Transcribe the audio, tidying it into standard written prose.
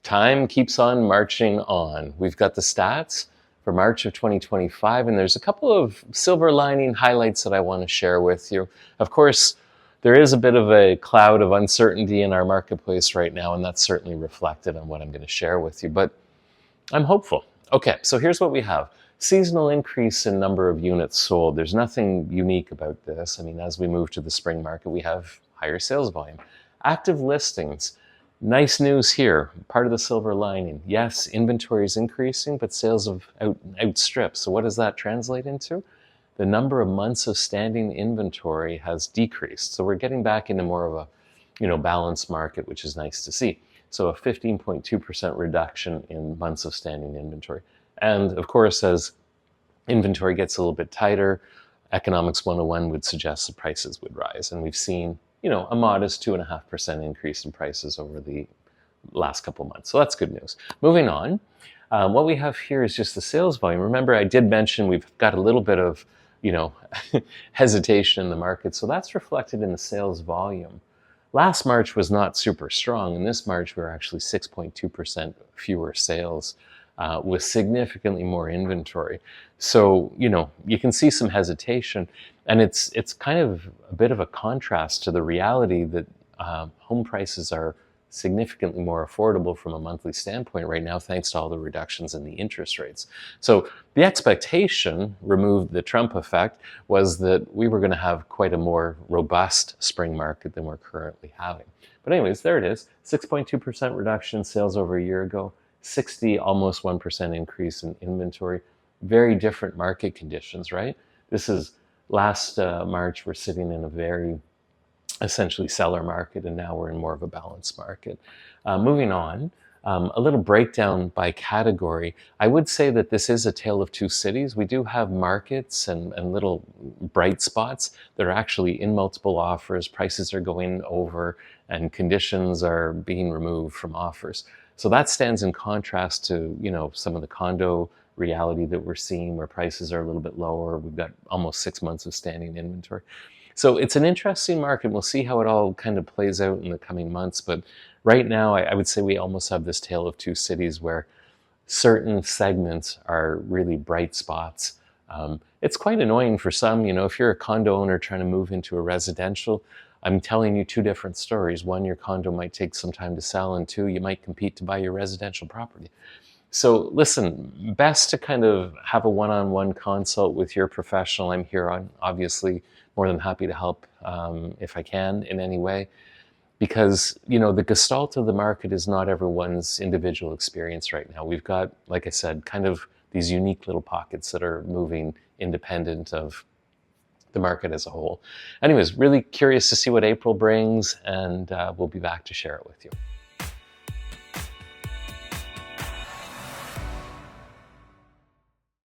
Time keeps on marching on. We've got the stats for March of 2025, and there's a couple of silver lining highlights that I want to share with you. Of course, there is a bit of a cloud of uncertainty in our marketplace right now, and that's certainly reflected on what I'm going to share with you, but I'm hopeful. Okay, so here's what we have. Seasonal increase in number of units sold. There's nothing unique about this. I mean, as we move to the spring market, we have higher sales volume. Active listings. Nice news here, part of the silver lining. Yes, inventory is increasing, but sales have outstripped. So what does that translate into? The number of months of standing inventory has decreased. So we're getting back into more of a balanced market, which is nice to see. So a 15.2% reduction in months of standing inventory. And of course, as inventory gets a little bit tighter, Economics 101 would suggest the prices would rise. And we've seen a modest 2.5% increase in prices over the last couple months. So that's good news. Moving on, what we have here is just the sales volume. Remember, I did mention we've got a little bit of, hesitation in the market. So that's reflected in the sales volume. Last March was not super strong. In this March, we were actually 6.2% fewer sales with significantly more inventory. So, you can see some hesitation. And it's kind of a bit of a contrast to the reality that home prices are significantly more affordable from a monthly standpoint right now, thanks to all the reductions in the interest rates. So the expectation, removed the Trump effect, was that we were going to have quite a more robust spring market than we're currently having. But anyways, there it is, 6.2% reduction in sales over a year ago, almost 1% increase in inventory. Very different market conditions, right? This is last March, we're sitting in a very essentially seller market, and now we're in more of a balanced market. Moving on, a little breakdown by category. I would say that this is a tale of two cities. We do have markets and little bright spots that are actually in multiple offers. Prices are going over and conditions are being removed from offers. So that stands in contrast to, some of the condo reality that we're seeing where prices are a little bit lower. We've got almost 6 months of standing inventory. So it's an interesting market. We'll see how it all kind of plays out in the coming months. But right now, I would say we almost have this tale of two cities where certain segments are really bright spots. It's quite annoying for some. If you're a condo owner trying to move into a residential, I'm telling you two different stories. One, your condo might take some time to sell, and two, you might compete to buy your residential property. So listen, best to kind of have a one-on-one consult with your professional. I'm here on, obviously, more than happy to help if I can in any way. Because, the gestalt of the market is not everyone's individual experience right now. We've got, like I said, kind of these unique little pockets that are moving independent of the market as a whole. Anyways, really curious to see what April brings, and we'll be back to share it with you.